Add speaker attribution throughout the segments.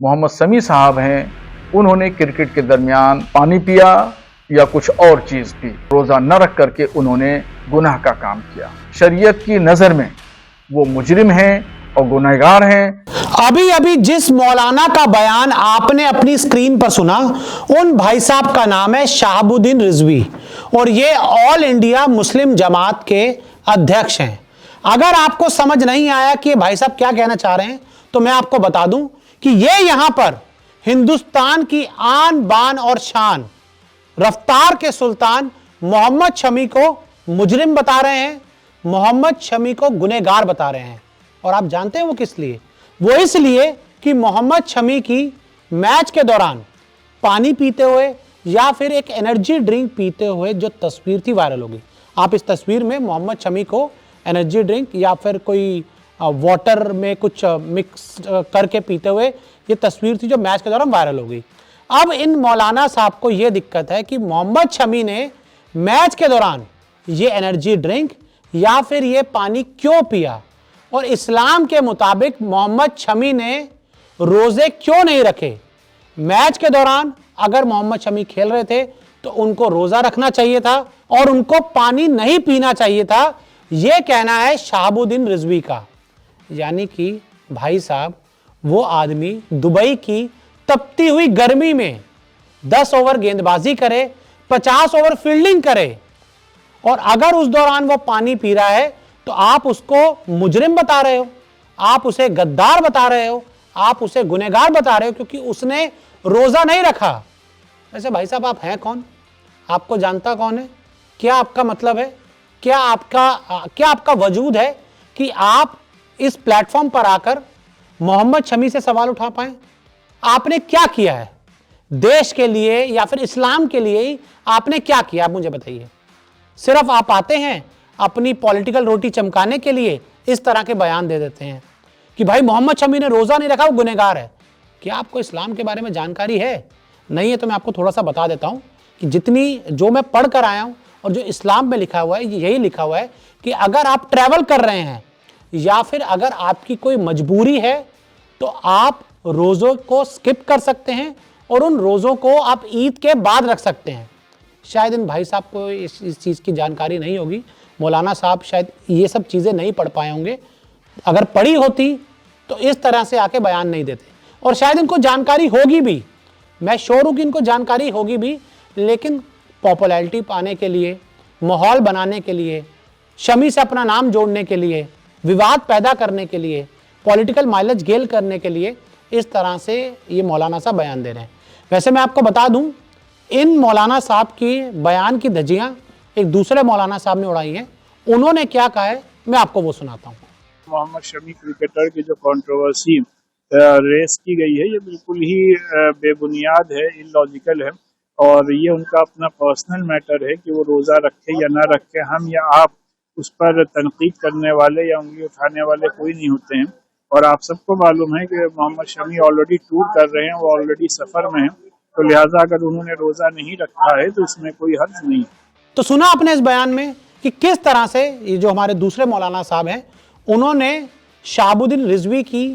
Speaker 1: मोहम्मद शमी साहब हैं, उन्होंने क्रिकेट के दरमियान पानी पिया या कुछ और चीज पी, रोजा न रख करके उन्होंने गुनाह का काम किया। शरीयत की नजर में वो मुजरिम हैं और गुनहगार हैं।
Speaker 2: अभी अभी जिस मौलाना का बयान आपने अपनी स्क्रीन पर सुना, उन भाई साहब का नाम है शहाबुद्दीन रिजवी और ये ऑल इंडिया मुस्लिम जमात के अध्यक्ष हैं। अगर आपको समझ नहीं आया कि ये भाई साहब क्या कहना चाह रहे हैं, तो मैं आपको बता दूं कि ये यहां पर हिंदुस्तान की आन बान और शान, रफ्तार के सुल्तान मोहम्मद शमी को मुजरिम बता रहे हैं, मोहम्मद शमी को गुनहगार बता रहे हैं। और आप जानते हैं वो किस लिए? वो इसलिए कि मोहम्मद शमी की मैच के दौरान पानी पीते हुए या फिर एक एनर्जी ड्रिंक पीते हुए जो तस्वीर थी वायरल हो गई। आप इस तस्वीर में मोहम्मद शमी को एनर्जी ड्रिंक या फिर कोई वाटर में कुछ मिक्स करके पीते हुए ये तस्वीर थी जो मैच के दौरान वायरल हो गई। अब इन मौलाना साहब को ये दिक्कत है कि मोहम्मद शमी ने मैच के दौरान ये एनर्जी ड्रिंक या फिर ये पानी क्यों पिया, और इस्लाम के मुताबिक मोहम्मद शमी ने रोजे क्यों नहीं रखे। मैच के दौरान अगर मोहम्मद शमी खेल रहे थे तो उनको रोजा रखना चाहिए था और उनको पानी नहीं पीना चाहिए था। यह कहना है शहाबुद्दीन रिजवी का। यानी कि भाई साहब, वो आदमी दुबई की तपती हुई गर्मी में 10 ओवर गेंदबाजी करे, 50 ओवर फील्डिंग करे, और अगर उस दौरान वो पानी पी रहा है तो आप उसको मुजरिम बता रहे हो, आप उसे गद्दार बता रहे हो, आप उसे गुनहगार बता रहे हो क्योंकि उसने रोजा नहीं रखा। वैसे भाई साहब, आप हैं कौन? आपको जानता कौन है? क्या आपका मतलब है? क्या आपका वजूद है कि आप इस प्लेटफॉर्म पर आकर मोहम्मद शमी से सवाल उठा पाए? आपने क्या किया है देश के लिए या फिर इस्लाम के लिए? ही आपने क्या किया, आप मुझे बताइए। सिर्फ आप आते हैं अपनी पॉलिटिकल रोटी चमकाने के लिए, इस तरह के बयान दे देते हैं कि भाई मोहम्मद शमी ने रोजा नहीं रखा, वो गुनहगार है। क्या आपको इस्लाम के बारे में जानकारी है? नहीं है तो मैं आपको थोड़ा सा बता देता हूं कि जितनी जो मैं पढ़ कर आया हूं और जो इस्लाम में लिखा हुआ है, यही लिखा हुआ है कि अगर आप ट्रैवल कर रहे हैं या फिर अगर आपकी कोई मजबूरी है तो आप रोज़ों को स्किप कर सकते हैं और उन रोज़ों को आप ईद के बाद रख सकते हैं। शायद इन भाई साहब को इस चीज़ की जानकारी नहीं होगी। मौलाना साहब शायद ये सब चीज़ें नहीं पढ़ पाए होंगे। अगर पढ़ी होती तो इस तरह से आके बयान नहीं देते, और शायद इनको जानकारी होगी भी, मैं श्योर हूँ कि इनको जानकारी होगी भी, लेकिन पॉपुलैरिटी पाने के लिए, माहौल बनाने के लिए, शमी से अपना नाम जोड़ने के लिए, विवाद पैदा करने के लिए, पॉलिटिकल माइलेज गेल करने के लिए इस तरह से ये मौलाना साहब बयान दे रहे हैं। वैसे मैं आपको बता दूं, इन मौलाना साहब की बयान की धज्जियां एक दूसरे मौलाना साहब ने उड़ाई हैं। उन्होंने क्या कहा है, मैं आपको वो सुनाता हूँ।
Speaker 3: मोहम्मद शमी क्रिकेटर की जो कंट्रोवर्सी रेस की गई है, ये बिल्कुल ही बेबुनियाद है, इलॉजिकल है, और ये उनका अपना पर्सनल मैटर है कि वो रोज़ा रखे या ना रखे। हम या आप उस पर तनकीद करने वाले या उंगली उठाने वाले कोई नहीं होते हैं। और आप सबको मालूम है कि मोहम्मद शमी ऑलरेडी टूर कर रहे हैं, वो ऑलरेडी सफ़र में हैं, तो लिहाजा अगर उन्होंने रोज़ा नहीं रखा है तो इसमें कोई हर्ज नहीं।
Speaker 2: तो सुना आपने इस बयान में कि किस तरह से ये जो हमारे दूसरे मौलाना साहब हैं, उन्होंने शहाबुद्दीन रिजवी की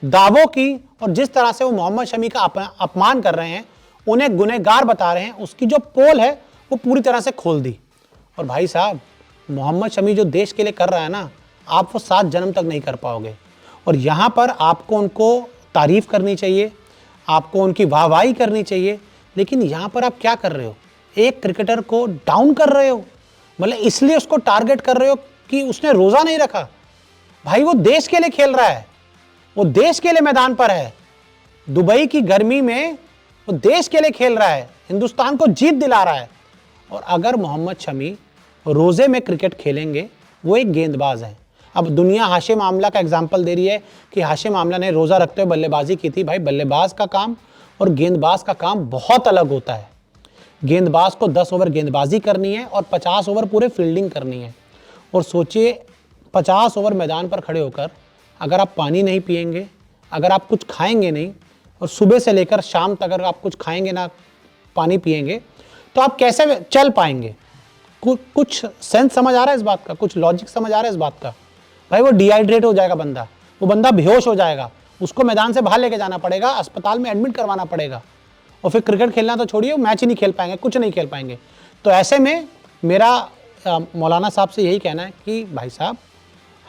Speaker 2: दावों की, और जिस तरह से वो मोहम्मद शमी का अपमान कर रहे हैं, उन्हें गुनहगार बता रहे हैं, उसकी जो पोल है वो पूरी तरह से खोल दी। और भाई साहब, मोहम्मद शमी जो देश के लिए कर रहा है ना, आप वो 7 जन्म तक नहीं कर पाओगे। और यहाँ पर आपको उनको तारीफ करनी चाहिए, आपको उनकी वाहवाही करनी चाहिए, लेकिन यहाँ पर आप क्या कर रहे हो? एक क्रिकेटर को डाउन कर रहे हो, मतलब इसलिए उसको टारगेट कर रहे हो कि उसने रोज़ा नहीं रखा। भाई वो देश के लिए खेल रहा है, वो देश के लिए मैदान पर है, दुबई की गर्मी में वो देश के लिए खेल रहा है, हिंदुस्तान को जीत दिला रहा है। और अगर मोहम्मद शमी रोज़े में क्रिकेट खेलेंगे, वो एक गेंदबाज है। अब दुनिया हाशिम आमला का एग्जाम्पल दे रही है कि हाशिम आमला ने रोज़ा रखते हुए बल्लेबाजी की थी। भाई बल्लेबाज का काम और गेंदबाज का काम बहुत अलग होता है। गेंदबाज को 10 ओवर गेंदबाजी करनी है और 50 ओवर पूरे फील्डिंग करनी है। और सोचिए, 50 ओवर मैदान पर खड़े होकर अगर आप पानी नहीं पिएंगे, अगर आप कुछ खाएंगे नहीं, और सुबह से लेकर शाम तक अगर आप कुछ खाएंगे ना, पानी पिएंगे, तो आप कैसे चल पाएंगे? कुछ सेंस समझ आ रहा है इस बात का? कुछ लॉजिक समझ आ रहा है इस बात का? भाई वो डिहाइड्रेट हो जाएगा बंदा, वो बंदा बेहोश हो जाएगा, उसको मैदान से बाहर लेके जाना पड़ेगा, अस्पताल में एडमिट करवाना पड़ेगा, और फिर क्रिकेट खेलना तो छोड़िए, मैच ही नहीं खेल पाएंगे, कुछ नहीं खेल पाएंगे। तो ऐसे में मेरा मौलाना साहब से यही कहना है कि भाई साहब,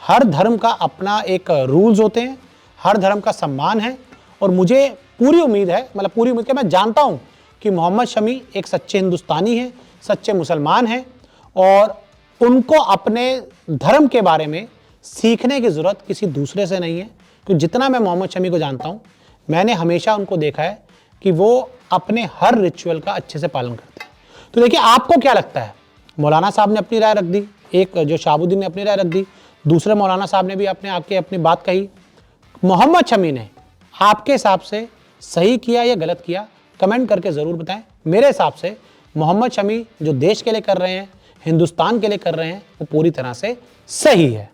Speaker 2: हर धर्म का अपना एक रूल्स होते हैं, हर धर्म का सम्मान है, और मुझे पूरी उम्मीद है, मतलब पूरी उम्मीद, कि मैं जानता हूं कि मोहम्मद शमी एक सच्चे हिंदुस्तानी हैं, सच्चे मुसलमान हैं, और उनको अपने धर्म के बारे में सीखने की ज़रूरत किसी दूसरे से नहीं है। क्योंकि जितना मैं मोहम्मद शमी को जानता हूं, मैंने हमेशा उनको देखा है कि वो अपने हर रिचुअल का अच्छे से पालन करते हैं। तो देखिए, आपको क्या लगता है? मौलाना साहब ने अपनी राय रख दी, एक जो शहाबुद्दीन ने अपनी राय रख दी, दूसरे मौलाना साहब ने भी अपनी बात कही। मोहम्मद शमी ने आपके हिसाब से सही किया या गलत किया? कमेंट करके ज़रूर बताएं। मेरे हिसाब से मोहम्मद शमी जो देश के लिए कर रहे हैं, हिंदुस्तान के लिए कर रहे हैं, वो पूरी तरह से सही है।